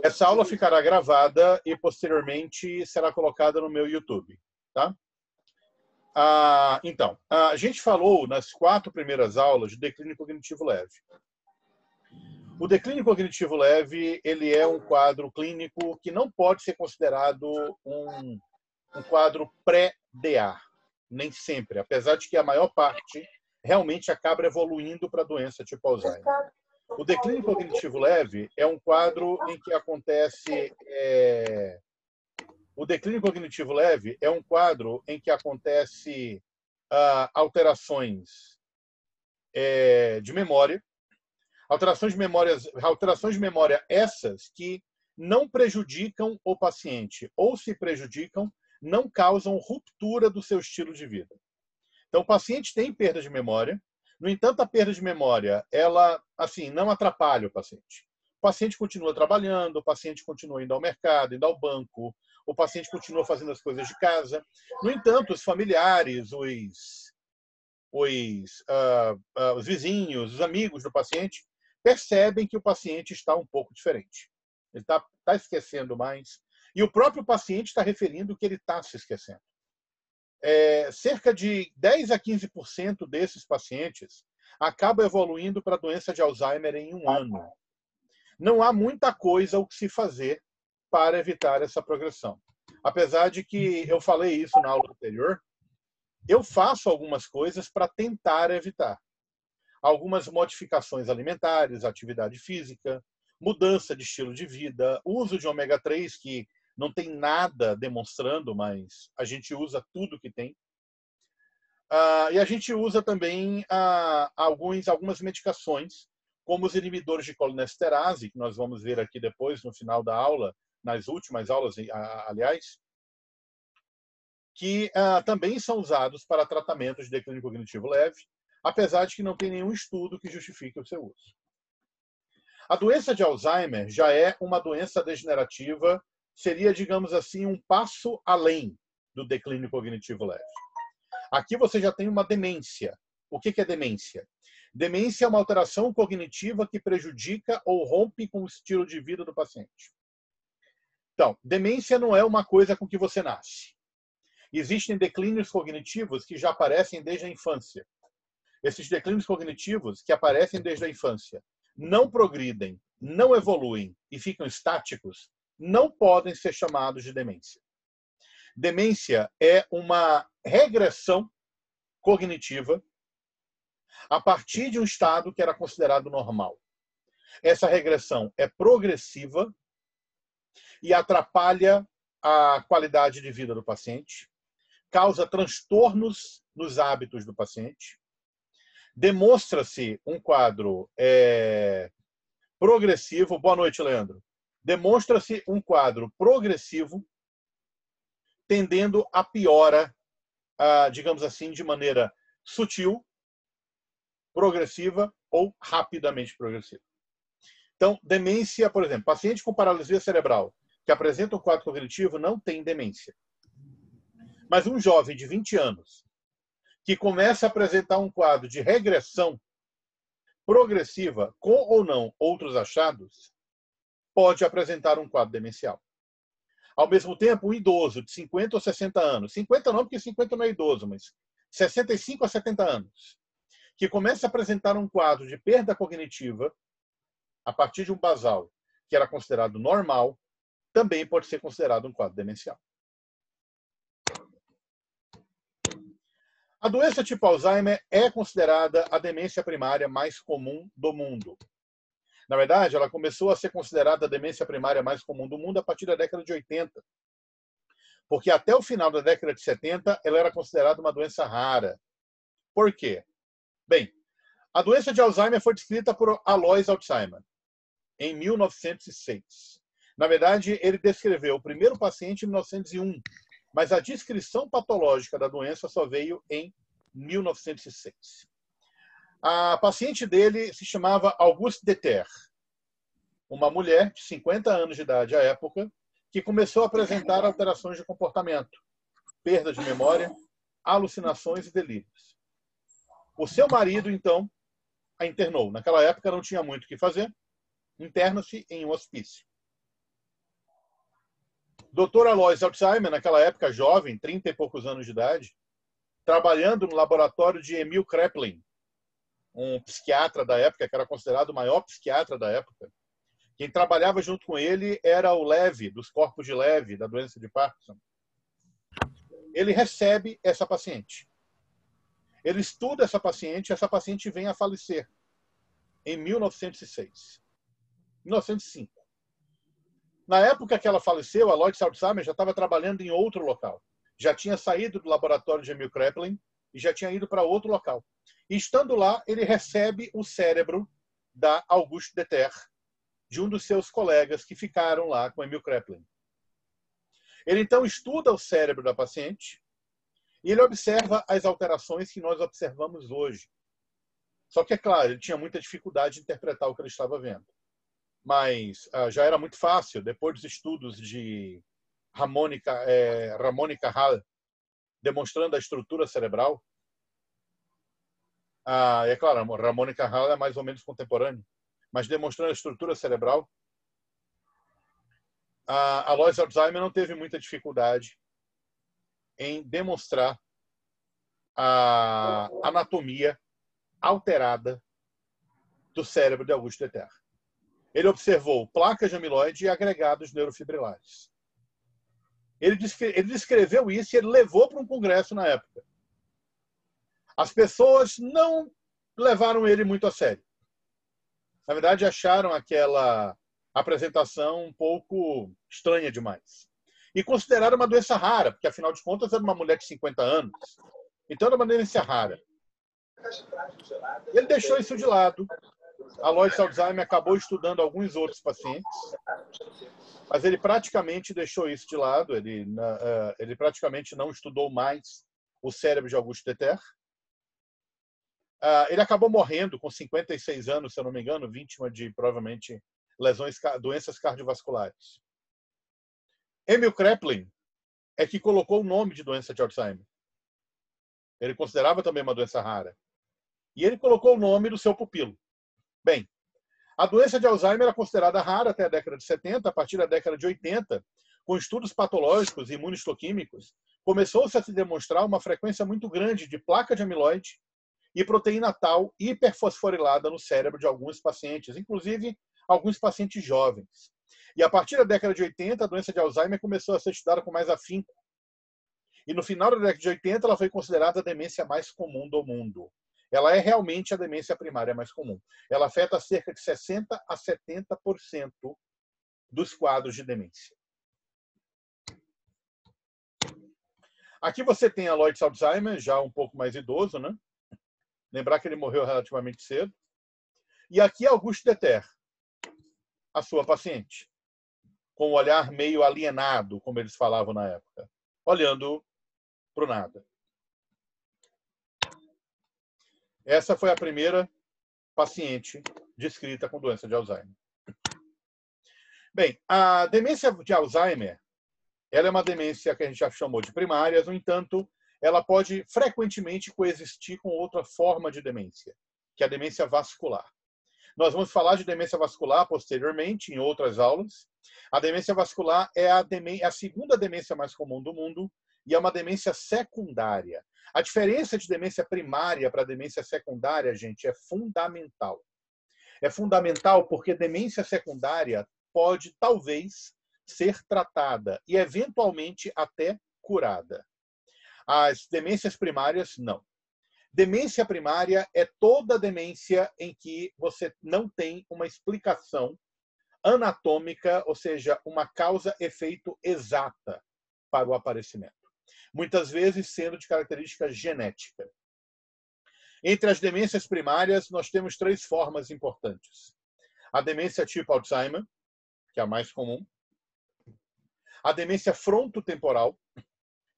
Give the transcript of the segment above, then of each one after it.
Essa aula ficará gravada e posteriormente será colocada no meu YouTube, tá? Então, a gente falou nas 4 primeiras aulas de declínio cognitivo leve. O declínio cognitivo leve, ele é um quadro clínico que não pode ser considerado um quadro pré-DA, nem sempre, apesar de que a maior parte realmente acaba evoluindo para a doença tipo Alzheimer. O declínio cognitivo leve é um quadro em que acontece o declínio cognitivo leve é um quadro em que acontece alterações de memória, alterações de memória essas que não prejudicam o paciente, ou se prejudicam, não causam ruptura do seu estilo de vida. Então, o paciente tem perda de memória, no entanto, a perda de memória, ela, assim, não atrapalha o paciente. O paciente continua trabalhando, o paciente continua indo ao mercado, indo ao banco, o paciente continua fazendo as coisas de casa. No entanto, os familiares, os vizinhos, os amigos do paciente percebem que o paciente está um pouco diferente. Ele está esquecendo mais. E o próprio paciente está referindo que ele está se esquecendo. Cerca de 10 a 15% desses pacientes acabam evoluindo para a doença de Alzheimer em 1 ano. Não há muita coisa o que se fazer para evitar essa progressão. Apesar de que eu falei isso na aula anterior, eu faço algumas coisas para tentar evitar. Algumas modificações alimentares, atividade física, mudança de estilo de vida, uso de ômega 3, que não tem nada demonstrando, mas a gente usa tudo que tem. E a gente usa também algumas medicações, como os inibidores de colinesterase, que nós vamos ver aqui depois, no final da aula, nas últimas aulas, aliás, que também são usados para tratamento de declínio cognitivo leve, apesar de que não tem nenhum estudo que justifique o seu uso. A doença de Alzheimer já é uma doença degenerativa, seria, digamos assim, um passo além do declínio cognitivo leve. Aqui você já tem uma demência. O que é demência? Demência é uma alteração cognitiva que prejudica ou rompe com o estilo de vida do paciente. Então, demência não é uma coisa com que você nasce. Existem declínios cognitivos que já aparecem desde a infância. Esses declínios cognitivos que aparecem desde a infância não progridem, não evoluem e ficam estáticos, não podem ser chamados de demência. Demência é uma regressão cognitiva a partir de um estado que era considerado normal. Essa regressão é progressiva e atrapalha a qualidade de vida do paciente, causa transtornos nos hábitos do paciente, demonstra-se um quadro progressivo. Boa noite, Leandro. Demonstra-se um quadro progressivo tendendo à piora, digamos assim, de maneira sutil, progressiva ou rapidamente progressiva. Então, demência, por exemplo, paciente com paralisia cerebral que apresenta um quadro cognitivo não tem demência. Mas um jovem de 20 anos que começa a apresentar um quadro de regressão progressiva, com ou não outros achados, pode apresentar um quadro demencial. Ao mesmo tempo, um idoso de 50 ou 60 anos, 50 não, porque 50 não é idoso, mas 65 a 70 anos, que começa a apresentar um quadro de perda cognitiva a partir de um basal que era considerado normal, também pode ser considerado um quadro demencial. A doença tipo Alzheimer é considerada a demência primária mais comum do mundo. Na verdade, ela começou a ser considerada a demência primária mais comum do mundo a partir da década de 80. Porque até o final da década de 70, ela era considerada uma doença rara. Por quê? Bem, a doença de Alzheimer foi descrita por Alois Alzheimer em 1906. Na verdade, ele descreveu o primeiro paciente em 1901, mas a descrição patológica da doença só veio em 1906. A paciente dele se chamava Auguste Deter, uma mulher de 50 anos de idade à época, que começou a apresentar alterações de comportamento, perda de memória, alucinações e delírios. O seu marido, então, a internou. Naquela época não tinha muito o que fazer. interna-se em um hospício. Dr. Alois Alzheimer, naquela época jovem, 30 e poucos anos de idade, trabalhando no laboratório de Emil Kraepelin, um psiquiatra da época, que era considerado o maior psiquiatra da época. Quem trabalhava junto com ele era o Levy, dos corpos de Levy, da doença de Parkinson. Ele recebe essa paciente. Ele estuda essa paciente vem a falecer em 1906. 1905. Na época que ela faleceu, a Alois Alzheimer já estava trabalhando em outro local. Já tinha saído do laboratório de Emil Kraepelin e já tinha ido para outro local. E estando lá, ele recebe o cérebro da Auguste Deter, de um dos seus colegas que ficaram lá com Emil Kraepelin. Ele então estuda o cérebro da paciente e ele observa as alterações que nós observamos hoje. Só que, é claro, ele tinha muita dificuldade de interpretar o que ele estava vendo. Mas já era muito fácil, depois dos estudos de Ramon e Cajal, demonstrando a estrutura cerebral. É claro, Ramon e Cajal é mais ou menos contemporâneo, mas demonstrando a estrutura cerebral, a Alois Alzheimer não teve muita dificuldade em demonstrar a anatomia alterada do cérebro de Auguste Deter. Ele observou placas de amiloide e agregados neurofibrilares. Ele descreveu isso e ele levou para um congresso na época. As pessoas não levaram ele muito a sério. Na verdade, acharam aquela apresentação um pouco estranha demais. E consideraram uma doença rara, porque, afinal de contas, era uma mulher de 50 anos. Então, era uma doença rara. Ele deixou isso de lado. Alois Alzheimer acabou estudando alguns outros pacientes, mas ele praticamente deixou isso de lado. Ele praticamente não estudou mais o cérebro de Auguste Deter. Ele acabou morrendo com 56 anos, se eu não me engano, vítima de, provavelmente, doenças cardiovasculares. Emil Kraepelin é que colocou o nome de doença de Alzheimer. Ele considerava também uma doença rara. E ele colocou o nome do seu pupilo. Bem, a doença de Alzheimer era considerada rara até a década de 70. A partir da década de 80, com estudos patológicos e imunistoquímicos, começou-se a se demonstrar uma frequência muito grande de placa de amiloide e proteína tau hiperfosforilada no cérebro de alguns pacientes, inclusive alguns pacientes jovens. E a partir da década de 80, a doença de Alzheimer começou a ser estudada com mais afinco. E no final da década de 80, ela foi considerada a demência mais comum do mundo. Ela é realmente a demência primária mais comum. Ela afeta cerca de 60% a 70% dos quadros de demência. Aqui você tem Alois Alzheimer, já um pouco mais idoso, né? Lembrar que ele morreu relativamente cedo. E aqui Auguste Deter, a sua paciente, com o olhar meio alienado, como eles falavam na época, olhando para o nada. Essa foi a primeira paciente descrita com doença de Alzheimer. Bem, a demência de Alzheimer, ela é uma demência que a gente já chamou de primária, no entanto, ela pode frequentemente coexistir com outra forma de demência, que é a demência vascular. Nós vamos falar de demência vascular posteriormente, em outras aulas. A demência vascular é a segunda demência mais comum do mundo e é uma demência secundária. A diferença de demência primária para demência secundária, gente, é fundamental. É fundamental porque demência secundária pode, talvez, ser tratada e, eventualmente, até curada. As demências primárias, não. Demência primária é toda demência em que você não tem uma explicação anatômica, ou seja, uma causa-efeito exata para o aparecimento. Muitas vezes sendo de característica genética. Entre as demências primárias, nós temos 3 formas importantes. A demência tipo Alzheimer, que é a mais comum. A demência frontotemporal,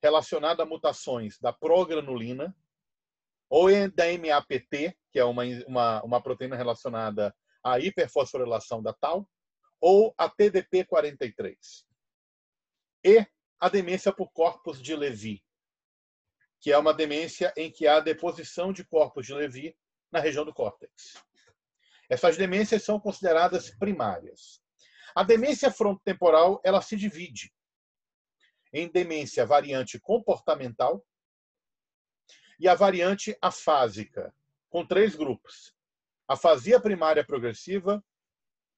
relacionada a mutações da progranulina, ou da MAPT, que é uma proteína relacionada à hiperfosforilação da tau, ou a TDP43. E a demência por corpos de Levy, que é uma demência em que há deposição de corpos de Levy na região do córtex. Essas demências são consideradas primárias. A demência frontotemporal, ela se divide em demência variante comportamental e a variante afásica, com 3 grupos: afasia primária progressiva,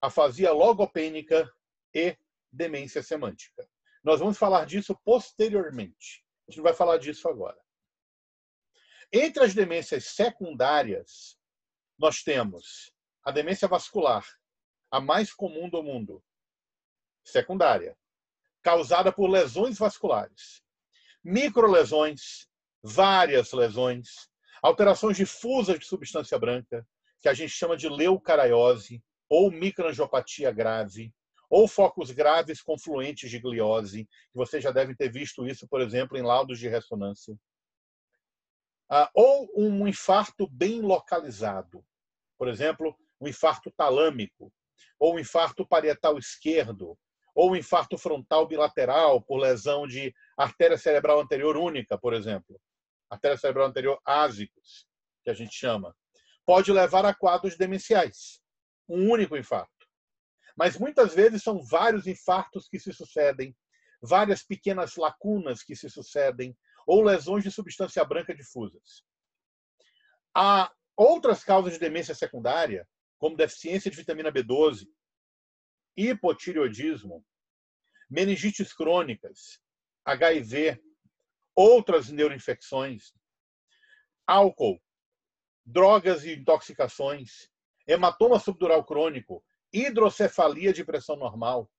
afasia logopênica e demência semântica. Nós vamos falar disso posteriormente. A gente não vai falar disso agora. Entre as demências secundárias, nós temos a demência vascular, a mais comum do mundo, secundária, causada por lesões vasculares, microlesões, várias lesões, alterações difusas de substância branca, que a gente chama de leucaraiose, ou microangiopatia grave, ou focos graves com fluentes de gliose, que vocês já devem ter visto isso, por exemplo, em laudos de ressonância. Ou um infarto bem localizado, por exemplo, um infarto talâmico, ou um infarto parietal esquerdo, ou um infarto frontal bilateral por lesão de artéria cerebral anterior única, por exemplo, artéria cerebral anterior ásicos, que a gente chama, pode levar a quadros demenciais, um único infarto. Mas muitas vezes são vários infartos que se sucedem, várias pequenas lacunas que se sucedem, ou lesões de substância branca difusas. Há outras causas de demência secundária, como deficiência de vitamina B12, hipotireoidismo, meningites crônicas, HIV, outras neuroinfecções, álcool, drogas e intoxicações, hematoma subdural crônico, hidrocefalia de pressão normal.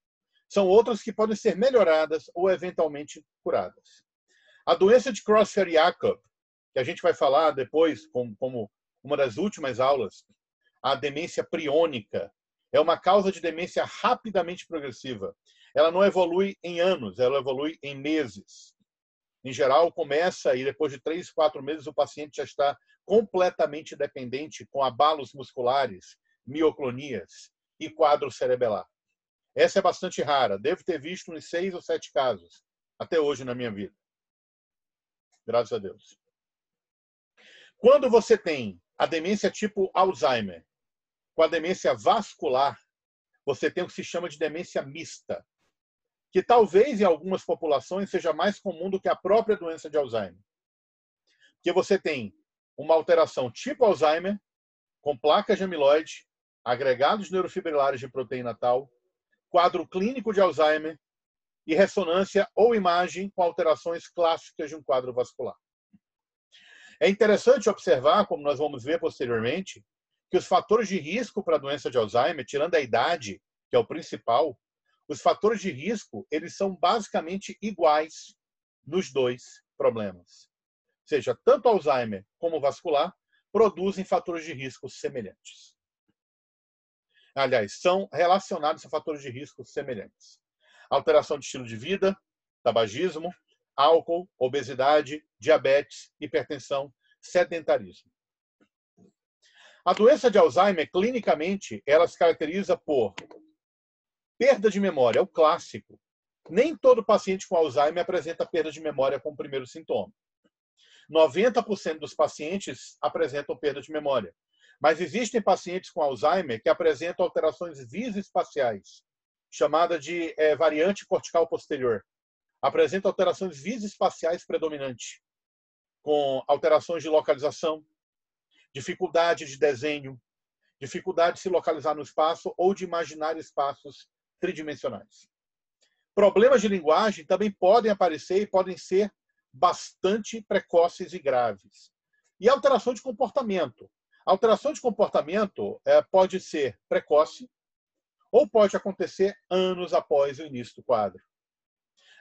São outras que podem ser melhoradas ou eventualmente curadas. A doença de Creutzfeldt-Jakob, que a gente vai falar depois como uma das últimas aulas, a demência priônica, é uma causa de demência rapidamente progressiva. Ela não evolui em anos, ela evolui em meses. Em geral, começa e depois de 3, 4 meses o paciente já está completamente dependente, com abalos musculares, mioclonias e quadro cerebelar. Essa é bastante rara. Devo ter visto uns 6 ou 7 casos até hoje na minha vida. Graças a Deus. Quando você tem a demência tipo Alzheimer com a demência vascular, você tem o que se chama de demência mista, que talvez em algumas populações seja mais comum do que a própria doença de Alzheimer. Porque você tem uma alteração tipo Alzheimer, com placas de amiloide, agregados neurofibrilares de proteína tal, quadro clínico de Alzheimer e ressonância ou imagem com alterações clássicas de um quadro vascular. É interessante observar, como nós vamos ver posteriormente, que os fatores de risco para a doença de Alzheimer, tirando a idade, que é o principal, os fatores de risco, eles são basicamente iguais nos dois problemas. Ou seja, tanto Alzheimer como vascular produzem fatores de risco semelhantes. Aliás, são relacionados a fatores de risco semelhantes. Alteração de estilo de vida, tabagismo, álcool, obesidade, diabetes, hipertensão, sedentarismo. A doença de Alzheimer, clinicamente, ela se caracteriza por perda de memória, é o clássico. Nem todo paciente com Alzheimer apresenta perda de memória como primeiro sintoma. 90% dos pacientes apresentam perda de memória. Mas existem pacientes com Alzheimer que apresentam alterações visoespaciais, chamada de variante cortical posterior. Apresenta alterações visoespaciais predominantes, com alterações de localização, dificuldade de desenho, dificuldade de se localizar no espaço ou de imaginar espaços tridimensionais. Problemas de linguagem também podem aparecer e podem ser bastante precoces e graves. E alteração de comportamento. A alteração de comportamento pode ser precoce ou pode acontecer anos após o início do quadro.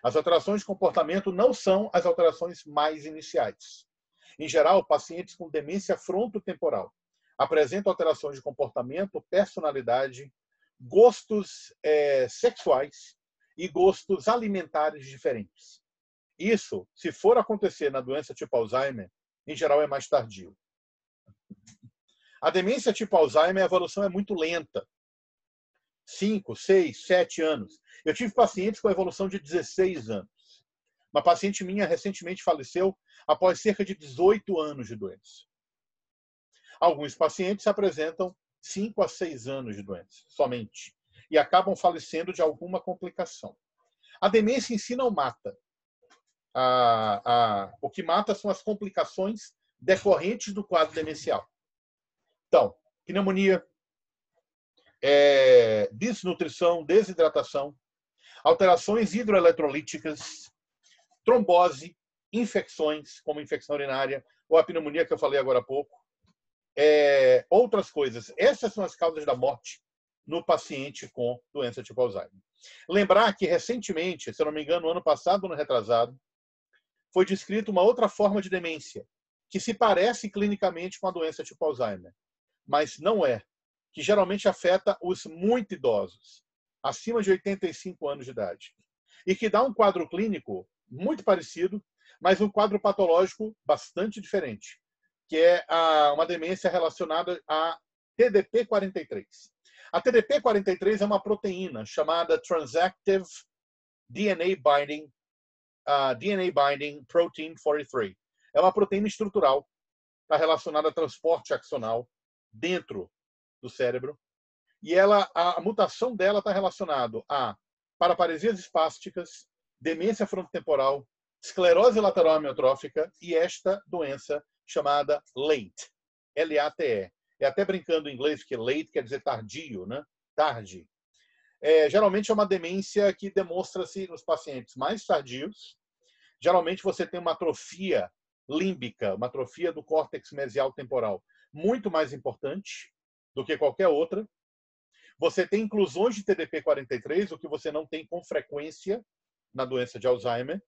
As alterações de comportamento não são as alterações mais iniciais. Em geral, pacientes com demência frontotemporal apresentam alterações de comportamento, personalidade, gostos sexuais e gostos alimentares diferentes. Isso, se for acontecer na doença tipo Alzheimer, em geral é mais tardio. A demência tipo Alzheimer, a evolução é muito lenta. 5, 6, 7 anos. Eu tive pacientes com evolução de 16 anos. Uma paciente minha recentemente faleceu após cerca de 18 anos de doença. Alguns pacientes apresentam 5 a 6 anos de doença, somente. E acabam falecendo de alguma complicação. A demência em si não mata. O que mata são as complicações decorrentes do quadro demencial. Então, pneumonia, desnutrição, desidratação, alterações hidroeletrolíticas, trombose, infecções, como infecção urinária, ou a pneumonia que eu falei agora há pouco, outras coisas. Essas são as causas da morte no paciente com doença tipo Alzheimer. Lembrar que, recentemente, se eu não me engano, no ano passado, no retrasado, foi descrita uma outra forma de demência, que se parece clinicamente com a doença tipo Alzheimer, mas não é, que geralmente afeta os muito idosos, acima de 85 anos de idade, e que dá um quadro clínico muito parecido, mas um quadro patológico bastante diferente, que é uma demência relacionada a TDP-43. A TDP-43 é uma proteína chamada Transactive DNA Binding Protein 43. É uma proteína estrutural, está relacionada a transporte axonal dentro do cérebro, e a mutação dela está relacionada a paraparesias espásticas, demência frontotemporal, esclerose lateral amiotrófica e esta doença chamada LATE. L-A-T-E. É até brincando em inglês, que late quer dizer tardio, né? Tarde. Geralmente é uma demência que demonstra-se nos pacientes mais tardios. Geralmente você tem uma atrofia límbica, uma atrofia do córtex mesial temporal muito mais importante do que qualquer outra. Você tem inclusões de TDP-43, o que você não tem com frequência na doença de Alzheimer.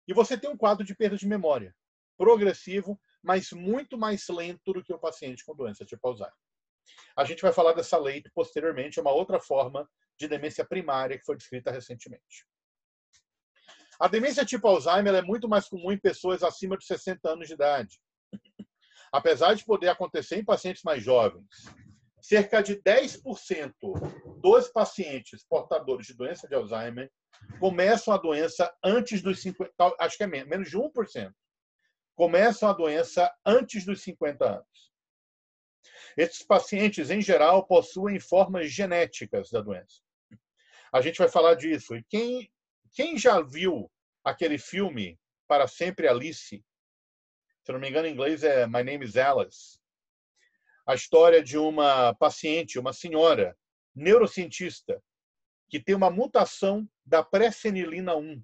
E você tem um quadro de perda de memória, progressivo, mas muito mais lento do que o paciente com doença tipo Alzheimer. A gente vai falar dessa LATE posteriormente, é uma outra forma de demência primária que foi descrita recentemente. A demência tipo Alzheimer é muito mais comum em pessoas acima de 60 anos de idade, apesar de poder acontecer em pacientes mais jovens. Cerca de 10% dos pacientes portadores de doença de Alzheimer começam a doença antes dos 50, acho que é menos de 1%. Começam a doença antes dos 50 anos. Esses pacientes, em geral, possuem formas genéticas da doença. A gente vai falar disso. E quem já viu aquele filme Para Sempre Alice? Se não me engano, em inglês é My Name is Alice. A história de uma paciente, uma senhora, neurocientista, que tem uma mutação da pré-fenilina 1,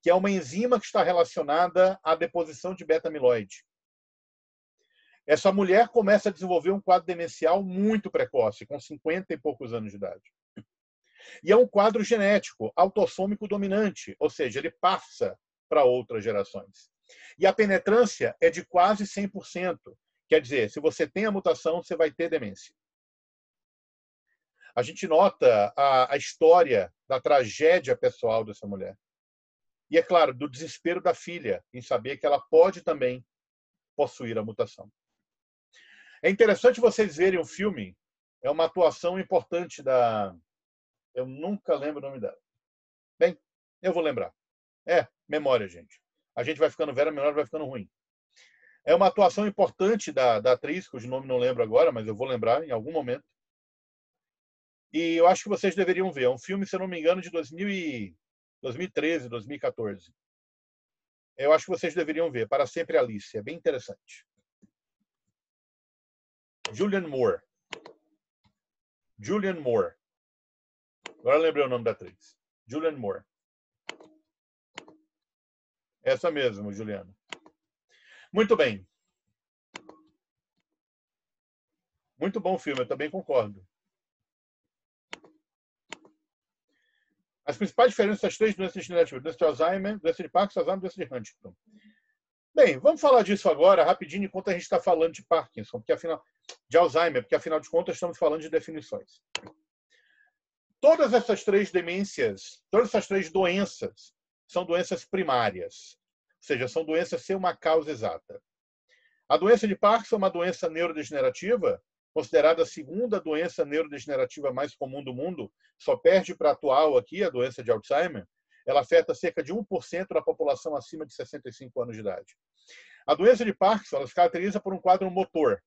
que é uma enzima que está relacionada à deposição de beta-amiloide. Essa mulher começa a desenvolver um quadro demencial muito precoce, com 50 e poucos anos de idade. E é um quadro genético, autossômico dominante, ou seja, ele passa para outras gerações. E a penetrância é de quase 100%. Quer dizer, se você tem a mutação, você vai ter demência. A gente nota a história da tragédia pessoal dessa mulher. E, é claro, do desespero da filha em saber que ela pode também possuir a mutação. É interessante vocês verem o filme. É uma atuação importante da... Eu nunca lembro o nome dela. Bem, eu vou lembrar. Memória, gente. A gente vai ficando velho, a memória vai ficando ruim. É uma atuação importante da atriz, cujo nome não lembro agora, mas eu vou lembrar em algum momento. E eu acho que vocês deveriam ver. É um filme, se eu não me engano, de 2013, 2014. Eu acho que vocês deveriam ver. Para Sempre Alice. É bem interessante. Julianne Moore. Julianne Moore. Agora eu lembrei o nome da atriz. Julianne Moore. Essa mesmo, Juliana. Muito bem. Muito bom o filme, eu também concordo. As principais diferenças das três doenças degenerativas: doença de Alzheimer, doença de Parkinson, Alzheimer e doença de Huntington. Bem, vamos falar disso agora, rapidinho, enquanto a gente está falando de Parkinson, de Alzheimer, porque afinal de contas estamos falando de definições. Todas essas três demências, todas essas três doenças, são doenças primárias, ou seja, são doenças sem uma causa exata. A doença de Parkinson é uma doença neurodegenerativa, considerada a segunda doença neurodegenerativa mais comum do mundo, só perde para a atual aqui, a doença de Alzheimer. Ela afeta cerca de 1% da população acima de 65 anos de idade. A doença de Parkinson ela se caracteriza por um quadro motor,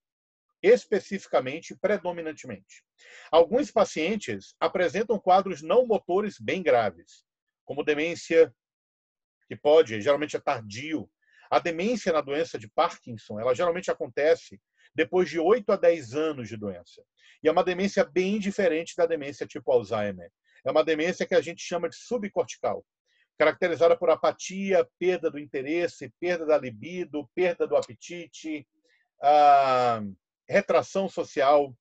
especificamente e predominantemente. Alguns pacientes apresentam quadros não motores bem graves, como demência, que pode, geralmente é tardio. A demência na doença de Parkinson, ela geralmente acontece depois de 8 a 10 anos de doença. E é uma demência bem diferente da demência tipo Alzheimer. É uma demência que a gente chama de subcortical, caracterizada por apatia, perda do interesse, perda da libido, perda do apetite, retração social.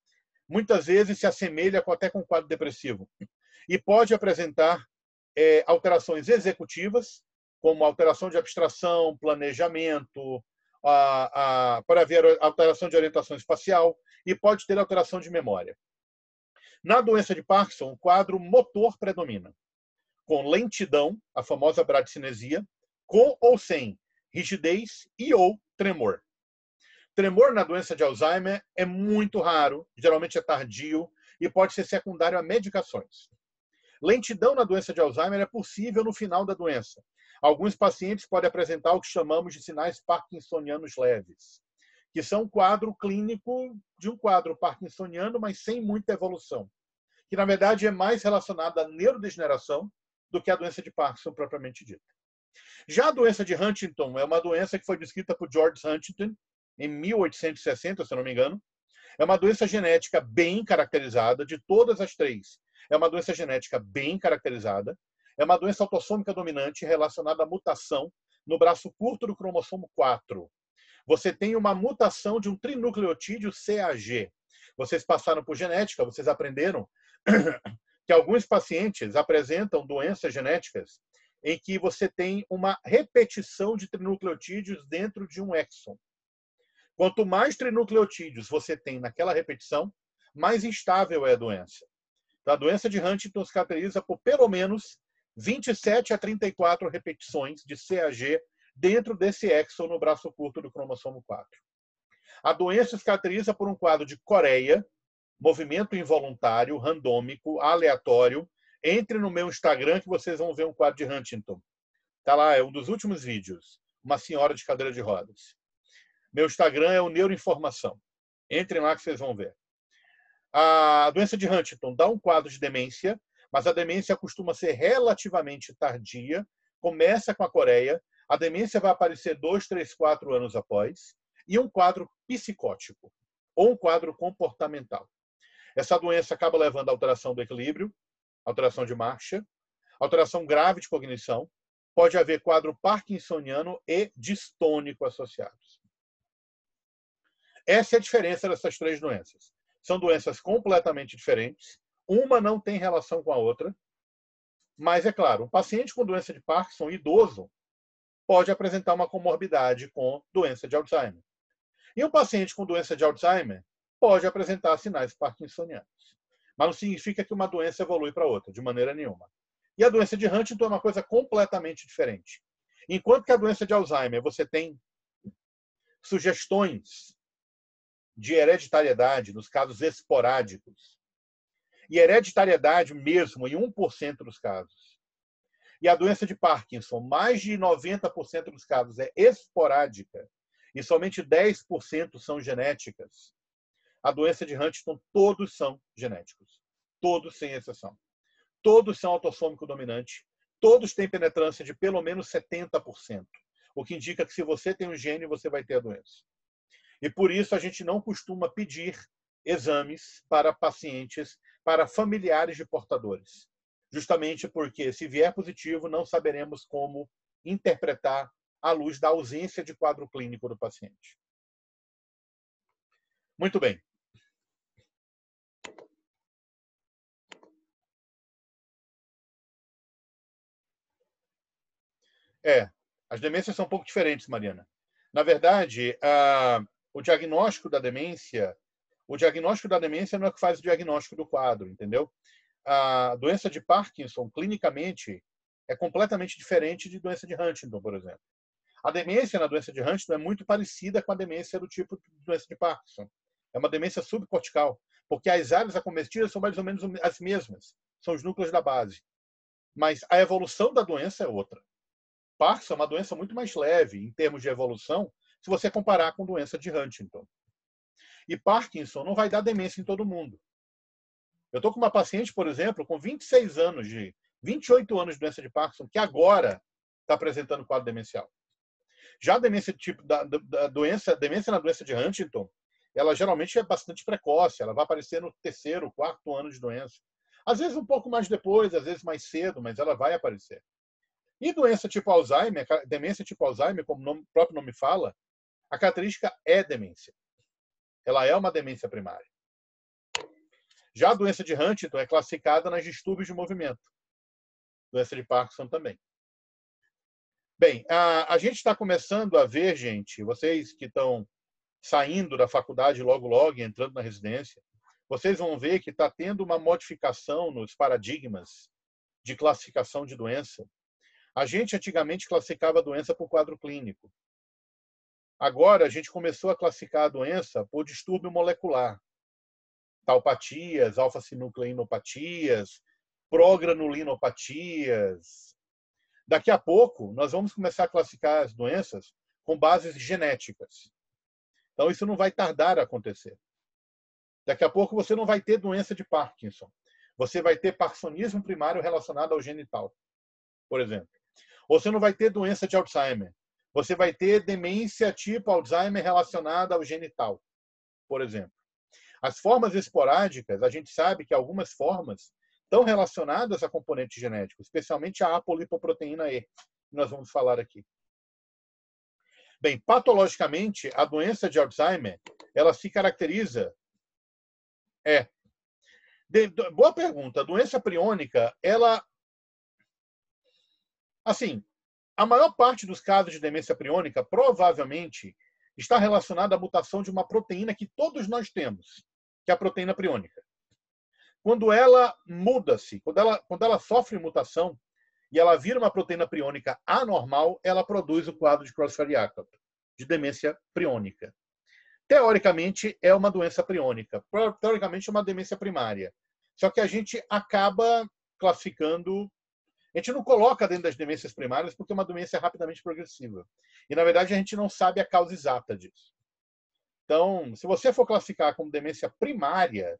Muitas vezes se assemelha até com quadro depressivo. E pode apresentar alterações executivas, como alteração de abstração, planejamento, pode haver alteração de orientação espacial e pode ter alteração de memória. Na doença de Parkinson, o quadro motor predomina, com lentidão, a famosa bradicinesia, com ou sem rigidez e ou tremor. Tremor na doença de Alzheimer é muito raro, geralmente é tardio e pode ser secundário a medicações. Lentidão na doença de Alzheimer é possível no final da doença. Alguns pacientes podem apresentar o que chamamos de sinais parkinsonianos leves, que são um quadro clínico de um quadro parkinsoniano, mas sem muita evolução, que na verdade é mais relacionado à neurodegeneração do que à doença de Parkinson propriamente dita. Já a doença de Huntington é uma doença que foi descrita por George Huntington em 1860, se eu não me engano. É uma doença genética bem caracterizada, de todas as três. É uma doença genética bem caracterizada. É uma doença autossômica dominante relacionada à mutação no braço curto do cromossomo 4. Você tem uma mutação de um trinucleotídeo CAG. Vocês passaram por genética, vocês aprenderam que alguns pacientes apresentam doenças genéticas em que você tem uma repetição de trinucleotídeos dentro de um exon. Quanto mais trinucleotídeos você tem naquela repetição, mais instável é a doença. Então, a doença de Huntington se caracteriza por pelo menos 27 a 34 repetições de CAG dentro desse exon no braço curto do cromossomo 4. A doença se caracteriza por um quadro de coreia, movimento involuntário, randômico, aleatório. Entre no meu Instagram que vocês vão ver um quadro de Huntington. Está lá, é um dos últimos vídeos. Uma senhora de cadeira de rodas. Meu Instagram é o Neuroinformação. Entrem lá que vocês vão ver. A doença de Huntington dá um quadro de demência, mas a demência costuma ser relativamente tardia. Começa com a coreia. A demência vai aparecer 2, 3, 4 anos após. E um quadro psicótico, ou um quadro comportamental. Essa doença acaba levando a alteração do equilíbrio, alteração de marcha, alteração grave de cognição. Pode haver quadro parkinsoniano e distônico associados. Essa é a diferença dessas três doenças. São doenças completamente diferentes. Uma não tem relação com a outra. Mas, é claro, um paciente com doença de Parkinson, idoso, pode apresentar uma comorbidade com doença de Alzheimer. E um paciente com doença de Alzheimer pode apresentar sinais parkinsonianos. Mas não significa que uma doença evolui para outra, de maneira nenhuma. E a doença de Huntington é uma coisa completamente diferente. Enquanto que a doença de Alzheimer você tem sugestões de hereditariedade nos casos esporádicos. E hereditariedade mesmo em 1% dos casos. E a doença de Parkinson, mais de 90% dos casos é esporádica e somente 10% são genéticas. A doença de Huntington, todos são genéticos. Todos, sem exceção. Todos são autossômico dominante. Todos têm penetrância de pelo menos 70%. O que indica que se você tem um gene, você vai ter a doença. E por isso a gente não costuma pedir exames para pacientes, para familiares de portadores. Justamente porque, se vier positivo, não saberemos como interpretar à luz da ausência de quadro clínico do paciente. Muito bem. As demências são um pouco diferentes, Mariana. Na verdade, o diagnóstico da demência não é o que faz o diagnóstico do quadro, entendeu? A doença de Parkinson, clinicamente, é completamente diferente de doença de Huntington, por exemplo. A demência na doença de Huntington é muito parecida com a demência do tipo de doença de Parkinson. É uma demência subcortical, porque as áreas acometidas são mais ou menos as mesmas, são os núcleos da base. Mas a evolução da doença é outra. Parkinson é uma doença muito mais leve em termos de evolução, se você comparar com doença de Huntington. E Parkinson não vai dar demência em todo mundo. Eu estou com uma paciente, por exemplo, com 26 anos, 28 anos de doença de Parkinson, que agora está apresentando quadro demencial. Já a demência tipo demência na doença de Huntington, ela geralmente é bastante precoce, ela vai aparecer no terceiro, quarto ano de doença. Às vezes um pouco mais depois, às vezes mais cedo, mas ela vai aparecer. E doença tipo Alzheimer, demência tipo Alzheimer, como o próprio nome fala, a característica é demência. Ela é uma demência primária. Já a doença de Huntington é classificada nas distúrbios de movimento. Doença de Parkinson também. Bem, a gente está começando a ver, gente, vocês que estão saindo da faculdade logo, entrando na residência, vocês vão ver que está tendo uma modificação nos paradigmas de classificação de doença. A gente antigamente classificava a doença por quadro clínico. Agora a gente começou a classificar a doença por distúrbio molecular. Taupatias, alfa-sinucleinopatias, progranulinopatias. Daqui a pouco, nós vamos começar a classificar as doenças com bases genéticas. Então, isso não vai tardar a acontecer. Daqui a pouco, você não vai ter doença de Parkinson. Você vai ter parkinsonismo primário relacionado ao genital, por exemplo. Ou você não vai ter doença de Alzheimer. Você vai ter demência tipo Alzheimer relacionada ao genital, por exemplo. As formas esporádicas, a gente sabe que algumas formas estão relacionadas a componentes genéticos, especialmente a apolipoproteína E, que nós vamos falar aqui. Bem, patologicamente, a doença de Alzheimer, ela se caracteriza... Boa pergunta. A doença priônica, ela... Assim, a maior parte dos casos de demência priônica provavelmente está relacionada à mutação de uma proteína que todos nós temos, que é a proteína priônica. Quando ela muda-se, quando ela sofre mutação e ela vira uma proteína priônica anormal, ela produz o quadro de Creutzfeldt-Jakob, de demência priônica. Teoricamente, é uma doença priônica. Teoricamente, é uma demência primária. Só que a gente acaba classificando... A gente não coloca dentro das demências primárias porque é uma doença rapidamente progressiva. E, na verdade, a gente não sabe a causa exata disso. Então, se você for classificar como demência primária,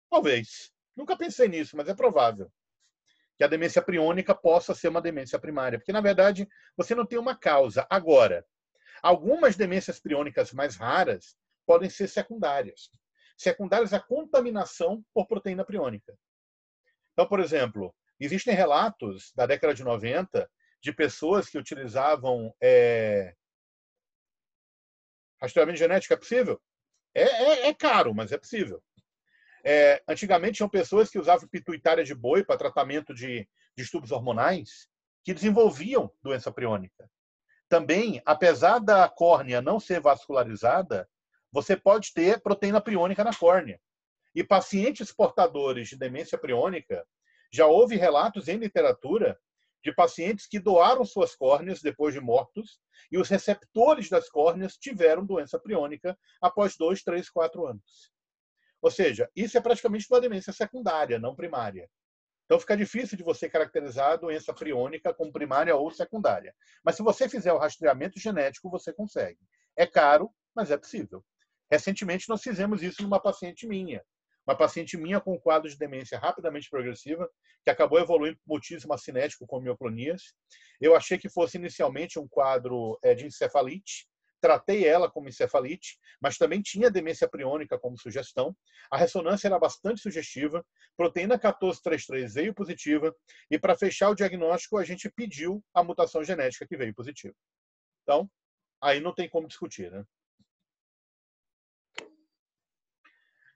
talvez. Nunca pensei nisso, mas é provável que a demência priônica possa ser uma demência primária. Porque, na verdade, você não tem uma causa. Agora, algumas demências priônicas mais raras podem ser secundárias. Secundárias à contaminação por proteína priônica. Então, por exemplo, existem relatos da década de 90 de pessoas que utilizavam rastreamento genético. É possível? É caro, mas é possível. Antigamente, tinham pessoas que usavam pituitária de boi para tratamento de distúrbios hormonais que desenvolviam doença priônica. Também, apesar da córnea não ser vascularizada, você pode ter proteína priônica na córnea. E pacientes portadores de demência priônica, já houve relatos em literatura de pacientes que doaram suas córneas depois de mortos e os receptores das córneas tiveram doença priônica após 2, 3, 4 anos. Ou seja, isso é praticamente uma demência secundária, não primária. Então fica difícil de você caracterizar a doença priônica como primária ou secundária. Mas se você fizer o rastreamento genético, você consegue. É caro, mas é possível. Recentemente nós fizemos isso numa paciente minha. Uma paciente minha com um quadro de demência rapidamente progressiva, que acabou evoluindo para mutismo acinético com mioclonias. Eu achei que fosse inicialmente um quadro de encefalite. Tratei ela como encefalite, mas também tinha demência priônica como sugestão. A ressonância era bastante sugestiva. Proteína 1433 veio positiva. E para fechar o diagnóstico, a gente pediu a mutação genética que veio positiva. Então, aí não tem como discutir, né?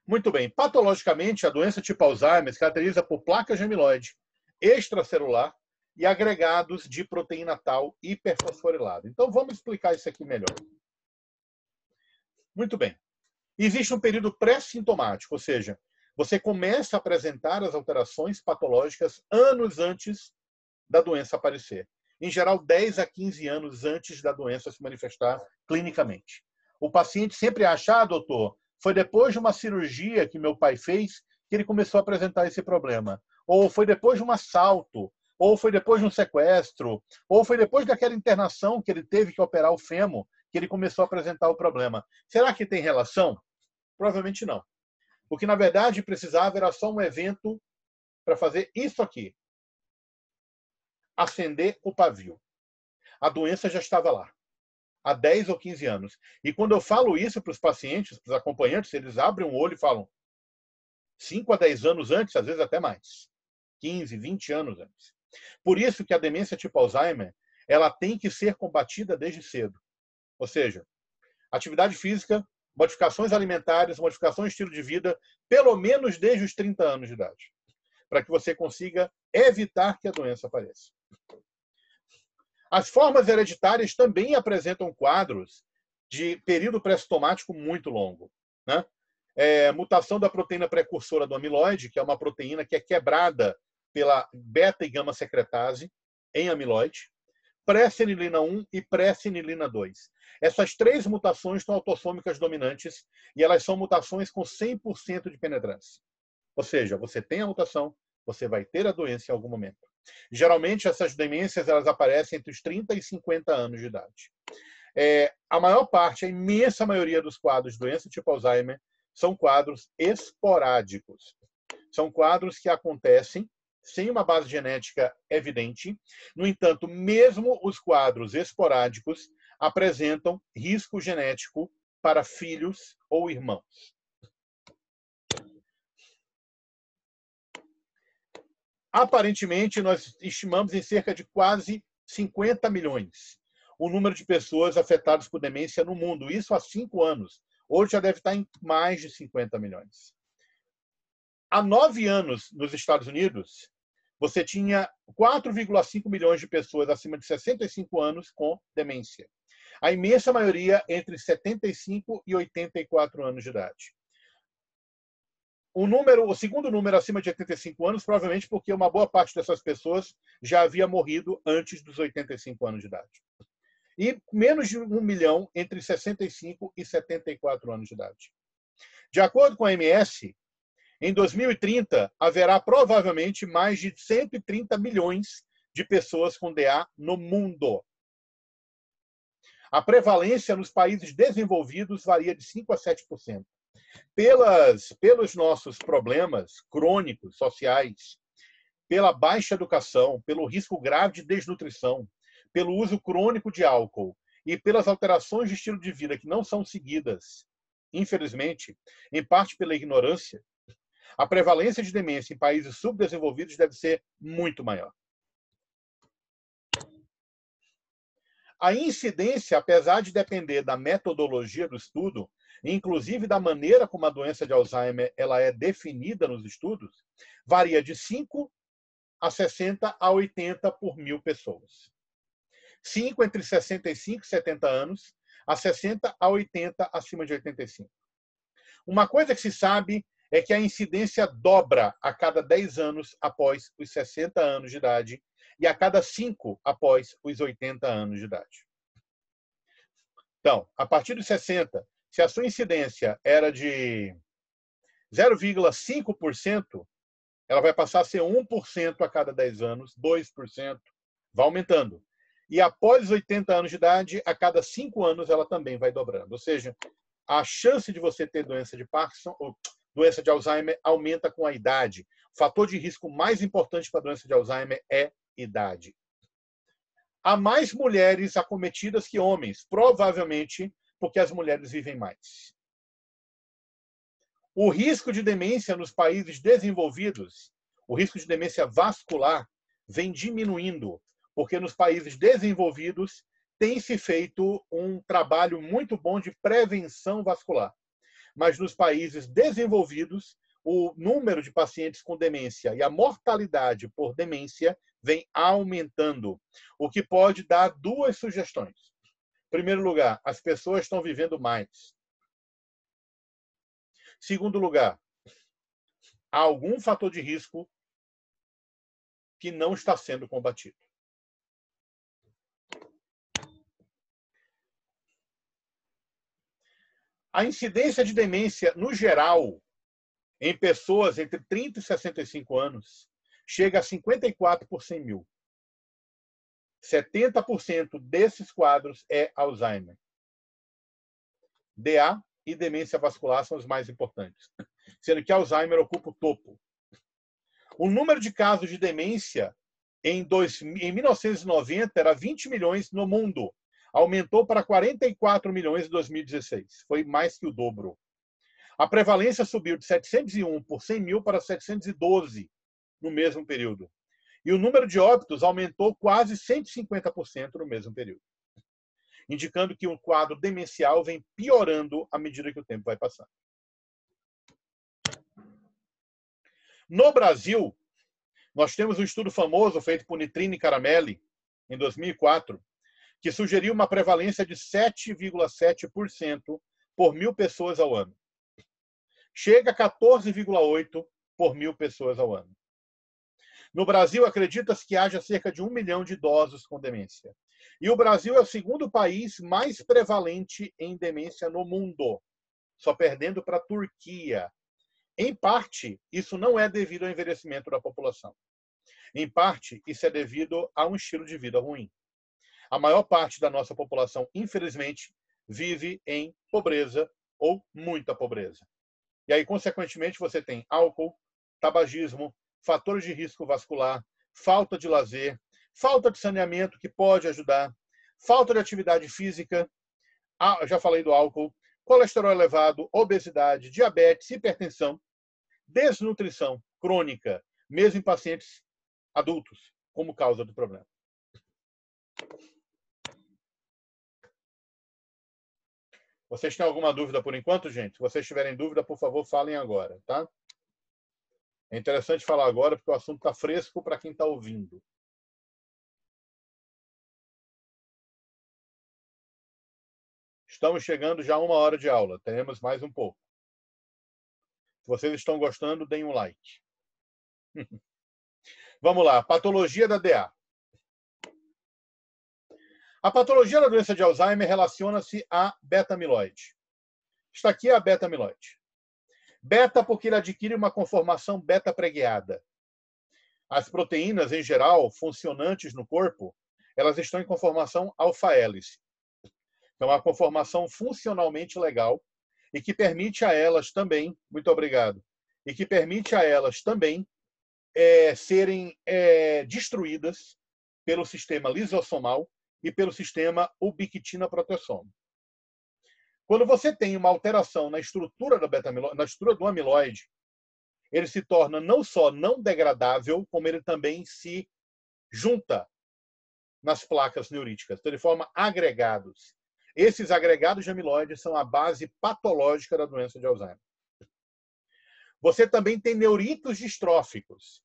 Muito bem. Patologicamente, a doença tipo Alzheimer se caracteriza por placa de amiloide extracelular e agregados de proteína tal hiperfosforilada. Então, vamos explicar isso aqui melhor. Muito bem. Existe um período pré-sintomático, ou seja, você começa a apresentar as alterações patológicas anos antes da doença aparecer. Em geral, 10 a 15 anos antes da doença se manifestar clinicamente. O paciente sempre acha, doutor, foi depois de uma cirurgia que meu pai fez que ele começou a apresentar esse problema. Ou foi depois de um assalto, ou foi depois de um sequestro, ou foi depois daquela internação que ele teve que operar o fêmur, que ele começou a apresentar o problema. Será que tem relação? Provavelmente não. O que, na verdade, precisava era só um evento para fazer isso aqui. Acender o pavio. A doença já estava lá, há 10 ou 15 anos. E quando eu falo isso para os pacientes, para os acompanhantes, eles abrem um olho e falam 5 a 10 anos antes, às vezes até mais. 15, 20 anos antes. Por isso que a demência tipo Alzheimer, ela tem que ser combatida desde cedo. Ou seja, atividade física, modificações alimentares, modificações de estilo de vida, pelo menos desde os 30 anos de idade, para que você consiga evitar que a doença apareça. As formas hereditárias também apresentam quadros de período pré-sintomático muito longo, né? Mutação da proteína precursora do amiloide, que é uma proteína que é quebrada pela beta e gama secretase em amiloide, pré-senilina 1 e pré-senilina 2. Essas três mutações são autossômicas dominantes e elas são mutações com 100% de penetrância. Ou seja, você tem a mutação, você vai ter a doença em algum momento. Geralmente, essas demências elas aparecem entre os 30 e 50 anos de idade. A maior parte, a imensa maioria dos quadros de doença tipo Alzheimer são quadros esporádicos. São quadros que acontecem sem uma base genética evidente. No entanto, mesmo os quadros esporádicos apresentam risco genético para filhos ou irmãos. Aparentemente, nós estimamos em cerca de quase 50 milhões o número de pessoas afetadas por demência no mundo. Isso há 5 anos. Hoje já deve estar em mais de 50 milhões. Há 9 anos, nos Estados Unidos, você tinha 4,5 milhões de pessoas acima de 65 anos com demência. A imensa maioria entre 75 e 84 anos de idade. O segundo número acima de 85 anos, provavelmente porque uma boa parte dessas pessoas já havia morrido antes dos 85 anos de idade. E menos de 1 milhão entre 65 e 74 anos de idade. De acordo com a OMS, em 2030, haverá provavelmente mais de 130 milhões de pessoas com DA no mundo. A prevalência nos países desenvolvidos varia de 5% a 7%. Pelos nossos problemas crônicos, sociais, pela baixa educação, pelo risco grave de desnutrição, pelo uso crônico de álcool e pelas alterações de estilo de vida que não são seguidas, infelizmente, em parte pela ignorância, a prevalência de demência em países subdesenvolvidos deve ser muito maior. A incidência, apesar de depender da metodologia do estudo, inclusive da maneira como a doença de Alzheimer ela é definida nos estudos, varia de 5 a 60 a 80 por 1.000 pessoas. 5 entre 65 e 70 anos, a 60 a 80 acima de 85. Uma coisa que se sabe é que a incidência dobra a cada 10 anos após os 60 anos de idade e a cada 5 após os 80 anos de idade. Então, a partir dos 60, se a sua incidência era de 0,5%, ela vai passar a ser 1% a cada 10 anos, 2%, vai aumentando. E após os 80 anos de idade, a cada 5 anos, ela também vai dobrando. Ou seja, a chance de você ter doença de Parkinson ou doença de Alzheimer aumenta com a idade. O fator de risco mais importante para a doença de Alzheimer é idade. Há mais mulheres acometidas que homens, provavelmente porque as mulheres vivem mais. O risco de demência nos países desenvolvidos, o risco de demência vascular, vem diminuindo, porque nos países desenvolvidos tem se feito um trabalho muito bom de prevenção vascular. Mas nos países desenvolvidos, o número de pacientes com demência e a mortalidade por demência vem aumentando, o que pode dar duas sugestões. Em primeiro lugar, as pessoas estão vivendo mais. Segundo lugar, há algum fator de risco que não está sendo combatido. A incidência de demência, no geral, em pessoas entre 30 e 65 anos, chega a 54 por 100 mil. 70% desses quadros é Alzheimer. DA e demência vascular são os mais importantes, sendo que Alzheimer ocupa o topo. O número de casos de demência em 1990 era 20 milhões no mundo. Aumentou para 44 milhões em 2016. Foi mais que o dobro. A prevalência subiu de 701 por 100 mil para 712 no mesmo período. E o número de óbitos aumentou quase 150% no mesmo período, indicando que o quadro demencial vem piorando à medida que o tempo vai passando. No Brasil, nós temos um estudo famoso feito por Nitrini e Caramelli, em 2004, que sugeriu uma prevalência de 7,7% por 1.000 pessoas ao ano. Chega a 14,8% por 1.000 pessoas ao ano. No Brasil, acredita-se que haja cerca de 1 milhão de idosos com demência. E o Brasil é o segundo país mais prevalente em demência no mundo, só perdendo para a Turquia. Em parte, isso não é devido ao envelhecimento da população. Em parte, isso é devido a um estilo de vida ruim. A maior parte da nossa população, infelizmente, vive em pobreza ou muita pobreza. E aí, consequentemente, você tem álcool, tabagismo, fatores de risco vascular, falta de lazer, falta de saneamento, que pode ajudar, falta de atividade física, já falei do álcool, colesterol elevado, obesidade, diabetes, hipertensão, desnutrição crônica, mesmo em pacientes adultos, como causa do problema. Vocês têm alguma dúvida por enquanto, gente? Se vocês tiverem dúvida, por favor, falem agora, tá? É interessante falar agora porque o assunto está fresco para quem está ouvindo. Estamos chegando já a 1 hora de aula. Teremos mais um pouco. Se vocês estão gostando, deem um like. Vamos lá. Patologia da DA. A patologia da doença de Alzheimer relaciona-se à beta-amiloide. Está aqui a beta-amiloide. Beta porque ele adquire uma conformação beta-pregueada. As proteínas, em geral, funcionantes no corpo, elas estão em conformação alfa-hélice. Então, é uma conformação funcionalmente legal e que permite a elas também, muito obrigado, e que permite a elas também serem destruídas pelo sistema lisossomal e pelo sistema ubiquitina-proteasoma. Quando você tem uma alteração na estrutura da beta-amiloide, na estrutura do amiloide, ele se torna não só não degradável, como ele também se junta nas placas neuríticas. Então, ele forma agregados. Esses agregados de amiloide são a base patológica da doença de Alzheimer. Você também tem neuritos distróficos,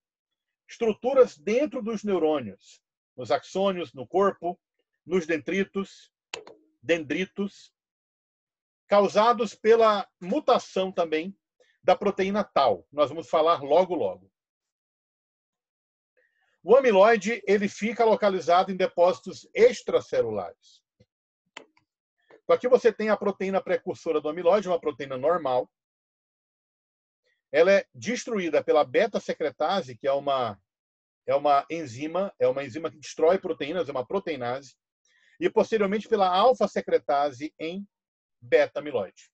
estruturas dentro dos neurônios, nos axônios, no corpo, nos dendritos, causados pela mutação também da proteína tau. Nós vamos falar logo. O amiloide ele fica localizado em depósitos extracelulares. Então, aqui você tem a proteína precursora do amiloide, uma proteína normal. Ela é destruída pela beta-secretase, que é uma enzima que destrói proteínas, é uma proteinase, e posteriormente pela alfa-secretase em beta-amiloide.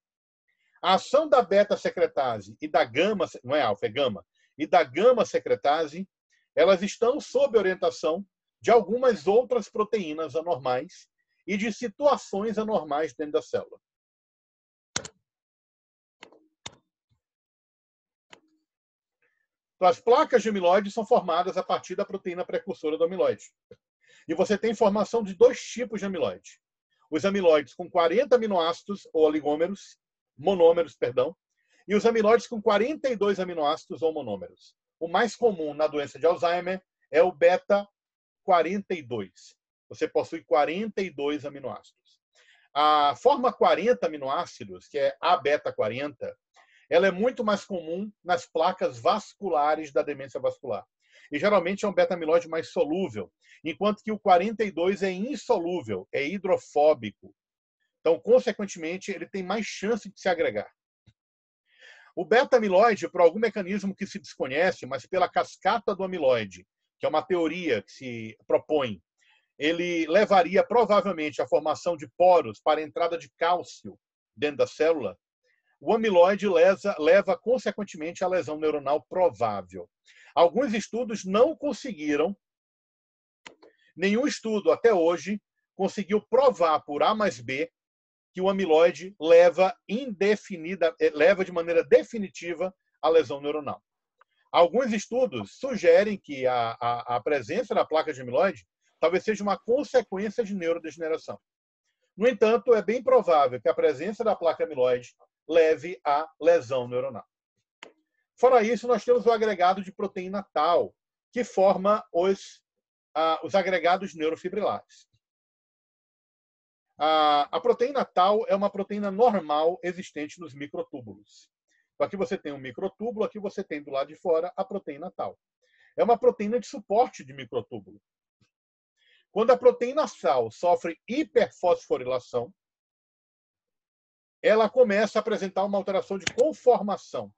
A ação da beta-secretase e da gama, não é alfa, é gama, e da gama-secretase, elas estão sob orientação de algumas outras proteínas anormais e de situações anormais dentro da célula. Então, as placas de amiloide são formadas a partir da proteína precursora do amiloide. E você tem formação de 2 tipos de amiloide. Os amiloides com 40 aminoácidos, ou monômeros, e os amiloides com 42 aminoácidos ou monômeros. O mais comum na doença de Alzheimer é o beta-42. Você possui 42 aminoácidos. A forma 40 aminoácidos, que é a beta-40, ela é muito mais comum nas placas vasculares da demência vascular. E geralmente é um beta-amiloide mais solúvel, enquanto que o 42 é insolúvel, é hidrofóbico. Então, consequentemente, ele tem mais chance de se agregar. O beta-amiloide, por algum mecanismo que se desconhece, mas pela cascata do amiloide, que é uma teoria que se propõe, ele levaria provavelmente à formação de poros para a entrada de cálcio dentro da célula, o amiloide leva consequentemente à lesão neuronal provável. Alguns estudos não conseguiram, nenhum estudo até hoje conseguiu provar por A mais B que o amiloide leva de maneira definitiva à lesão neuronal. Alguns estudos sugerem que a presença da placa de amiloide talvez seja uma consequência de neurodegeneração. No entanto, é bem provável que a presença da placa amiloide leve à lesão neuronal. Fora isso, nós temos o agregado de proteína tau, que forma os agregados neurofibrilares. A proteína tau é uma proteína normal existente nos microtúbulos. Então, aqui você tem um microtúbulo, aqui você tem do lado de fora a proteína tau. É uma proteína de suporte de microtúbulo. Quando a proteína tau sofre hiperfosforilação, ela começa a apresentar uma alteração de conformação.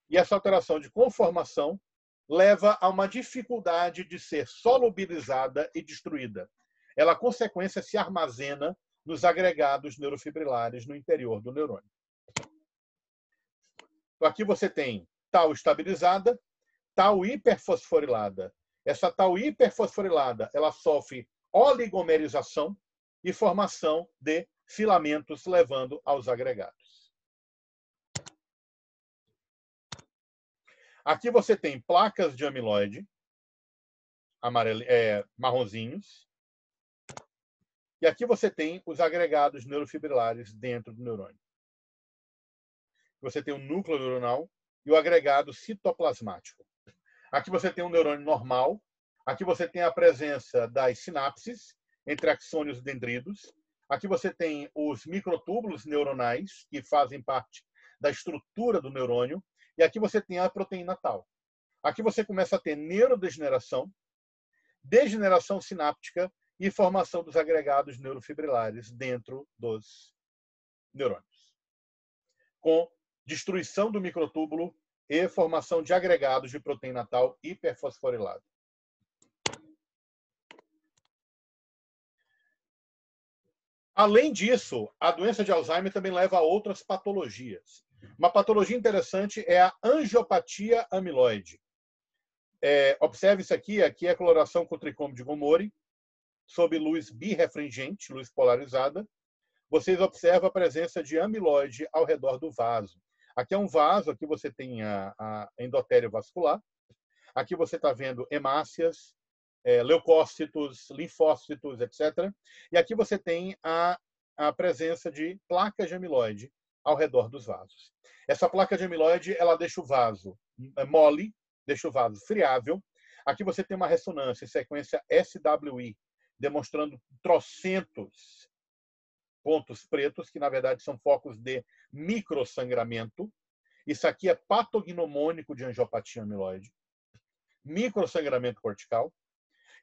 E essa alteração de conformação leva a uma dificuldade de ser solubilizada e destruída. Ela, a consequência, se armazena nos agregados neurofibrilares no interior do neurônio. Então, aqui você tem tau estabilizada, tau hiperfosforilada. Essa tau hiperfosforilada, ela sofre oligomerização e formação de filamentos, levando aos agregados. Aqui você tem placas de amiloide, marronzinhos. E aqui você tem os agregados neurofibrilares dentro do neurônio. Você tem o núcleo neuronal e o agregado citoplasmático. Aqui você tem um neurônio normal. Aqui você tem a presença das sinapses entre axônios e dendridos. Aqui você tem os microtúbulos neuronais, que fazem parte da estrutura do neurônio. E aqui você tem a proteína tau. Aqui você começa a ter neurodegeneração, degeneração sináptica e formação dos agregados neurofibrilares dentro dos neurônios, com destruição do microtúbulo e formação de agregados de proteína tau hiperfosforilada. Além disso, a doença de Alzheimer também leva a outras patologias. Uma patologia interessante é a angiopatia amiloide. Observe isso aqui é a coloração com tricômio de Gomori, sob luz birrefringente, luz polarizada. Vocês observam a presença de amiloide ao redor do vaso. Aqui é um vaso, aqui você tem a endotélio vascular. Aqui você está vendo hemácias, leucócitos, linfócitos, etc. E aqui você tem a presença de placas de amiloide ao redor dos vasos. Essa placa de amiloide, ela deixa o vaso mole, deixa o vaso friável. Aqui você tem uma ressonância em sequência SWI, demonstrando trocentos pontos pretos, que na verdade são focos de microsangramento. Isso aqui é patognomônico de angiopatia amiloide. Microsangramento cortical.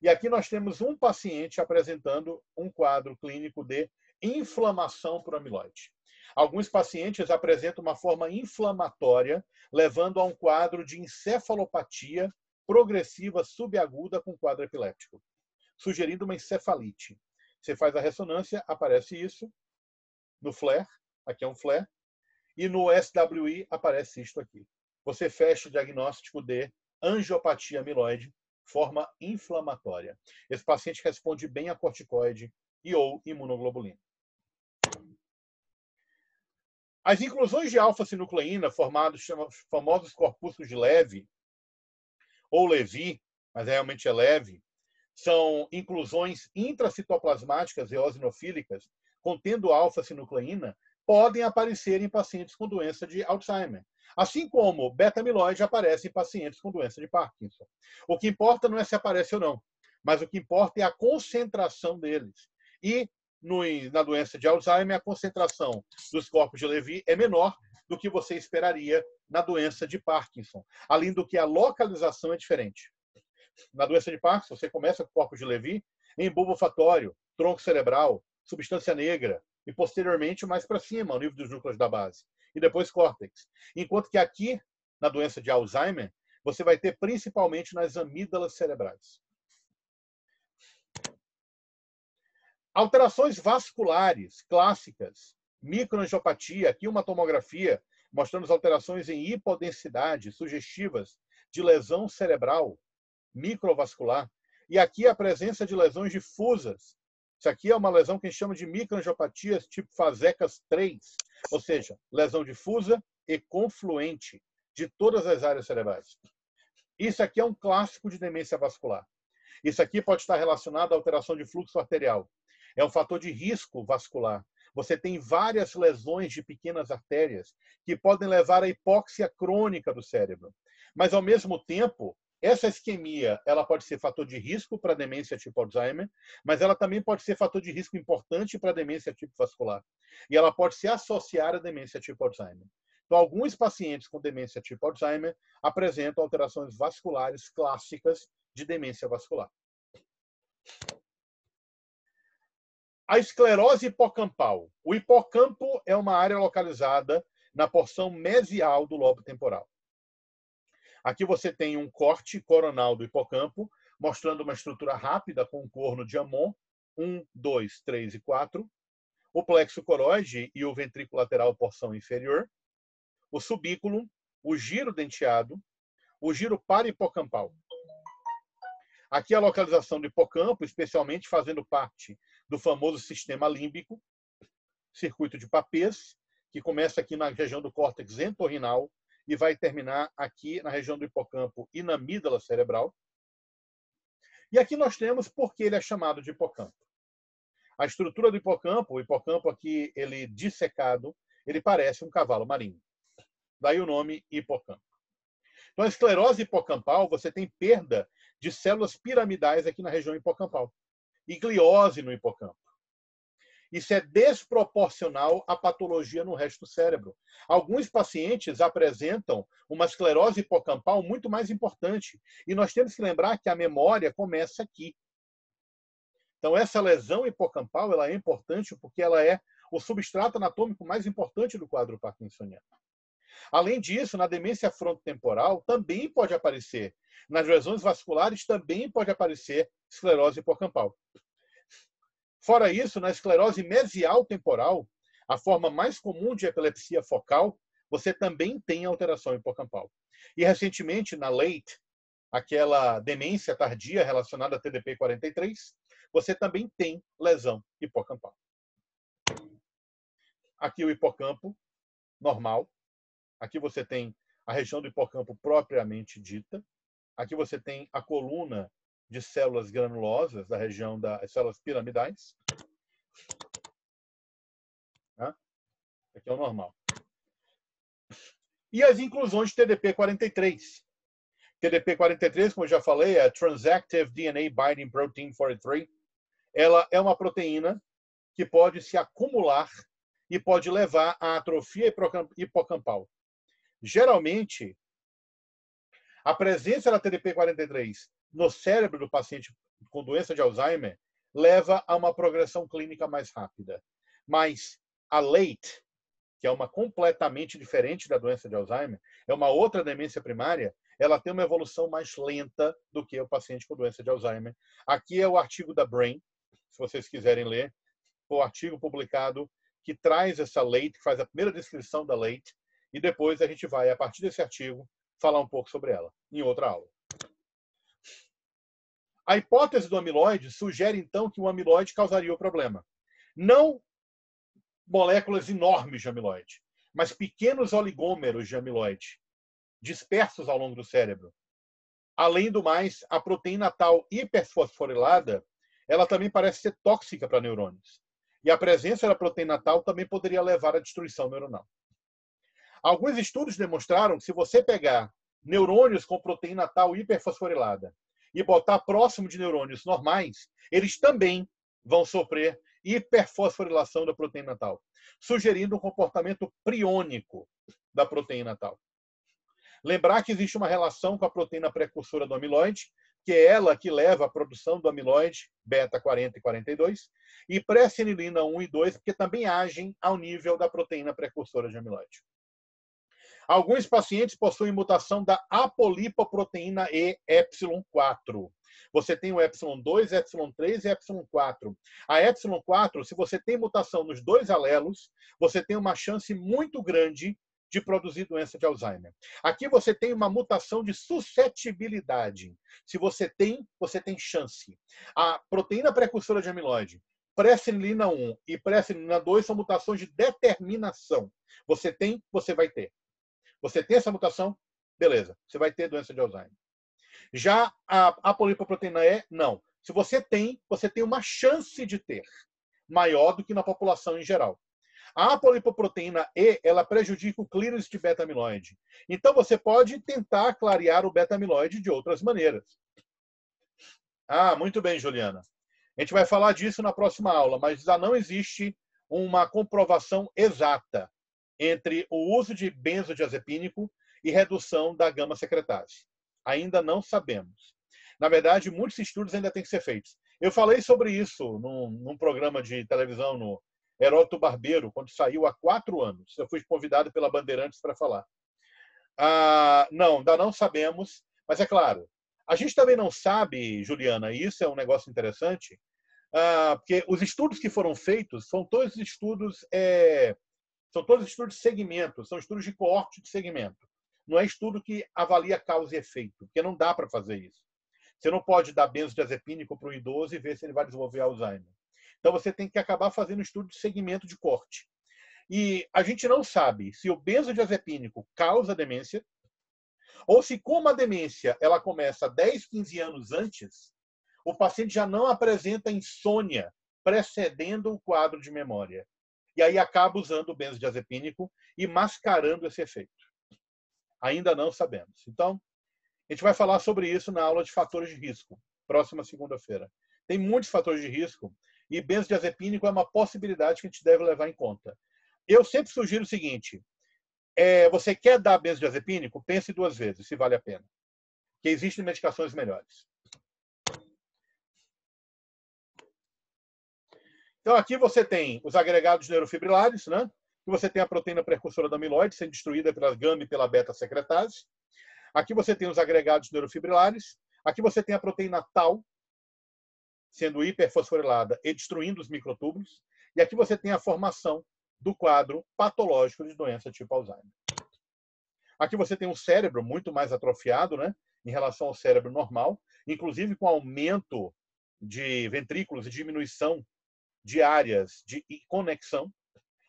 E aqui nós temos um paciente apresentando um quadro clínico de inflamação por amiloide. Alguns pacientes apresentam uma forma inflamatória, levando a um quadro de encefalopatia progressiva subaguda com quadro epiléptico, sugerindo uma encefalite. Você faz a ressonância, aparece isso. No FLAIR, aqui é um FLAIR. E no SWI aparece isto aqui. Você fecha o diagnóstico de angiopatia amiloide, forma inflamatória. Esse paciente responde bem a corticoide e ou imunoglobulina. As inclusões de alfa-sinucleína, formados famosos corpúsculos de Levy, ou Levy, mas realmente é Levy, são inclusões intracitoplasmáticas eosinofílicas contendo alfa-sinucleína, podem aparecer em pacientes com doença de Alzheimer. Assim como beta-amiloide aparece em pacientes com doença de Parkinson. O que importa não é se aparece ou não, mas o que importa é a concentração deles. E na doença de Alzheimer, a concentração dos corpos de Levy é menor do que você esperaria na doença de Parkinson. Além do que a localização é diferente. Na doença de Parkinson, você começa com corpos de Levy em bulbo olfatório, tronco cerebral, substância negra e, posteriormente, mais para cima, ao nível dos núcleos da base. E depois córtex. Enquanto que aqui, na doença de Alzheimer, você vai ter principalmente nas amígdalas cerebrais. Alterações vasculares clássicas, microangiopatia, aqui uma tomografia mostrando as alterações em hipodensidade sugestivas de lesão cerebral microvascular. E aqui a presença de lesões difusas. Isso aqui é uma lesão que a gente chama de microangiopatias tipo Fasecas 3, ou seja, lesão difusa e confluente de todas as áreas cerebrais. Isso aqui é um clássico de demência vascular. Isso aqui pode estar relacionado à alteração de fluxo arterial. É um fator de risco vascular. Você tem várias lesões de pequenas artérias que podem levar à hipóxia crônica do cérebro. Mas, ao mesmo tempo, essa isquemia ela pode ser fator de risco para a demência tipo Alzheimer, mas ela também pode ser fator de risco importante para a demência tipo vascular. E ela pode se associar à demência tipo Alzheimer. Então, alguns pacientes com demência tipo Alzheimer apresentam alterações vasculares clássicas de demência vascular. A esclerose hipocampal. O hipocampo é uma área localizada na porção mesial do lobo temporal. Aqui você tem um corte coronal do hipocampo, mostrando uma estrutura rápida com um corno de Hammond, 1, 2, 3 e 4. O plexo coroide e o ventrículo lateral, porção inferior. O subículo, o giro denteado, o giro parahipocampal. Aqui a localização do hipocampo, especialmente fazendo parte do famoso sistema límbico, circuito de Papez, que começa aqui na região do córtex entorrinal e vai terminar aqui na região do hipocampo e na amígdala cerebral. E aqui nós temos por que ele é chamado de hipocampo. A estrutura do hipocampo, o hipocampo aqui, ele dissecado, ele parece um cavalo marinho. Daí o nome hipocampo. Então, a esclerose hipocampal, você tem perda de células piramidais aqui na região hipocampal. E gliose no hipocampo. Isso é desproporcional à patologia no resto do cérebro. Alguns pacientes apresentam uma esclerose hipocampal muito mais importante. E nós temos que lembrar que a memória começa aqui. Então, essa lesão hipocampal ela é importante porque ela é o substrato anatômico mais importante do quadro parkinsoniano. Além disso, na demência frontotemporal também pode aparecer. Nas lesões vasculares também pode aparecer esclerose hipocampal. Fora isso, na esclerose mesial temporal, a forma mais comum de epilepsia focal, você também tem alteração hipocampal. E recentemente, na LATE, aquela demência tardia relacionada a TDP-43, você também tem lesão hipocampal. Aqui o hipocampo normal. Aqui você tem a região do hipocampo propriamente dita. Aqui você tem a coluna de células granulosas da região das células piramidais. Aqui é o normal. E as inclusões de TDP-43. TDP-43, como eu já falei, é Transactive DNA Binding Protein 43. Ela é uma proteína que pode se acumular e pode levar à atrofia hipocampal. Geralmente, a presença da TDP-43 no cérebro do paciente com doença de Alzheimer leva a uma progressão clínica mais rápida. Mas a LATE, que é uma completamente diferente da doença de Alzheimer, é uma outra demência primária, ela tem uma evolução mais lenta do que o paciente com doença de Alzheimer. Aqui é o artigo da Brain, se vocês quiserem ler, o artigo publicado que traz essa LATE, que faz a primeira descrição da LATE, e depois a gente vai, a partir desse artigo, falar um pouco sobre ela, em outra aula. A hipótese do amiloide sugere, então, que o amiloide causaria o problema. Não moléculas enormes de amiloide, mas pequenos oligômeros de amiloide, dispersos ao longo do cérebro. Além do mais, a proteína tal hiperfosforilada, ela também parece ser tóxica para neurônios. E a presença da proteína tal também poderia levar à destruição neuronal. Alguns estudos demonstraram que se você pegar neurônios com proteína tal hiperfosforilada e botar próximo de neurônios normais, eles também vão sofrer hiperfosforilação da proteína tal, sugerindo um comportamento priônico da proteína tal. Lembrar que existe uma relação com a proteína precursora do amiloide, que é ela que leva à produção do amiloide beta 40 e 42, e pré-senilina 1 e 2, porque também agem ao nível da proteína precursora de amiloide. Alguns pacientes possuem mutação da apolipoproteína E epsilon 4. Você tem o epsilon-2, epsilon-3 e epsilon-4. A epsilon-4, se você tem mutação nos dois alelos, você tem uma chance muito grande de produzir doença de Alzheimer. Aqui você tem uma mutação de suscetibilidade. Se você tem chance. A proteína precursora de amiloide, pré-senilina 1 e pré-senilina 2 são mutações de determinação. Você tem, você vai ter. Você tem essa mutação, beleza, você vai ter doença de Alzheimer. Já a polipoproteína E, não. Se você tem uma chance de ter, maior do que na população em geral. A apolipoproteína E, ela prejudica o clearance de beta-amiloide. Então, você pode tentar clarear o beta-amiloide de outras maneiras. Muito bem, Juliana. A gente vai falar disso na próxima aula, mas já não existe uma comprovação exata entre o uso de benzodiazepínico e redução da gama-secretase. Ainda não sabemos. Na verdade, muitos estudos ainda têm que ser feitos. Eu falei sobre isso num programa de televisão no Heródoto Barbeiro, quando saiu há 4 anos. Eu fui convidado pela Bandeirantes para falar. Não, ainda não sabemos, mas é claro. A gente também não sabe, Juliana, e isso é um negócio interessante, porque os estudos que foram feitos são todos estudos de segmento, são estudos de coorte de segmento. Não é estudo que avalia causa e efeito, porque não dá para fazer isso. Você não pode dar benzodiazepínico para um idoso e ver se ele vai desenvolver Alzheimer. Então, você tem que acabar fazendo um estudo de segmento de corte. E a gente não sabe se o benzodiazepínico causa demência ou se, como a demência ela começa 10, 15 anos antes, o paciente já não apresenta insônia precedendo o quadro de memória. E aí acaba usando o benzodiazepínico e mascarando esse efeito. Ainda não sabemos. Então, a gente vai falar sobre isso na aula de fatores de risco, próxima segunda-feira. Tem muitos fatores de risco e benzodiazepínico é uma possibilidade que a gente deve levar em conta. Eu sempre sugiro o seguinte, você quer dar benzodiazepínico? Pense 2 vezes se vale a pena. Porque existem medicações melhores. Então, aqui você tem os agregados neurofibrilares, né? Você tem a proteína precursora da amiloide sendo destruída pela gama e pela beta-secretase. Aqui você tem os agregados neurofibrilares. Aqui você tem a proteína tau sendo hiperfosforilada e destruindo os microtúbulos. E aqui você tem a formação do quadro patológico de doença tipo Alzheimer. Aqui você tem um cérebro muito mais atrofiado, né, em relação ao cérebro normal, inclusive com aumento de ventrículos e diminuição de áreas de conexão.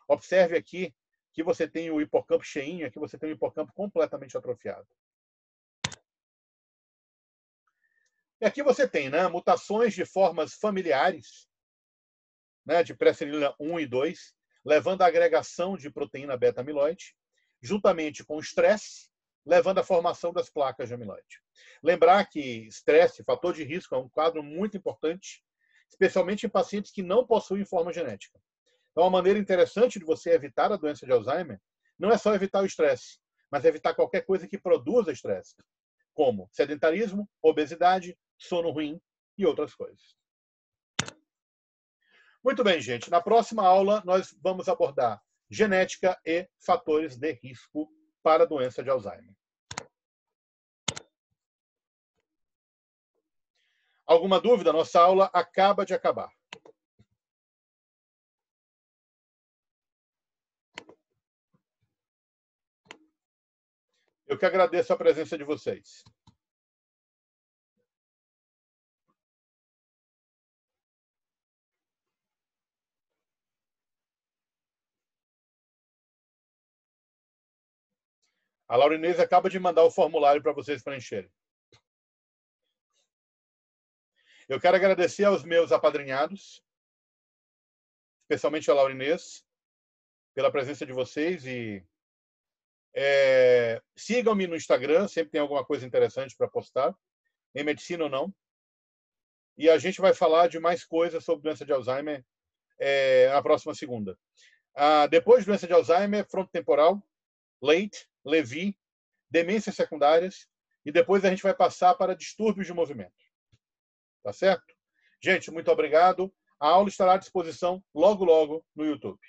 Observe aqui que você tem o hipocampo cheinho, aqui você tem o hipocampo completamente atrofiado. E aqui você tem, né, mutações de formas familiares, né, de pré-senilina 1 e 2, levando à agregação de proteína beta-amiloide, juntamente com o estresse, levando à formação das placas de amiloide. Lembrar que estresse, fator de risco, é um quadro muito importante, especialmente em pacientes que não possuem forma genética. Então, uma maneira interessante de você evitar a doença de Alzheimer não é só evitar o estresse, mas evitar qualquer coisa que produza estresse, como sedentarismo, obesidade, sono ruim e outras coisas. Muito bem, gente. Na próxima aula, nós vamos abordar genética e fatores de risco para a doença de Alzheimer. Alguma dúvida? Nossa aula acaba de acabar. Eu que agradeço a presença de vocês. A Laurinês acaba de mandar o formulário para vocês preencherem. Eu quero agradecer aos meus apadrinhados, especialmente a Laurinês, pela presença de vocês e sigam-me no Instagram, sempre tem alguma coisa interessante para postar, em medicina ou não. E a gente vai falar de mais coisas sobre doença de Alzheimer na próxima segunda. Depois de doença de Alzheimer, frontotemporal, Late, Levy, demências secundárias, e depois a gente vai passar para distúrbios de movimento. Tá certo? Gente, muito obrigado. A aula estará à disposição logo, logo no YouTube.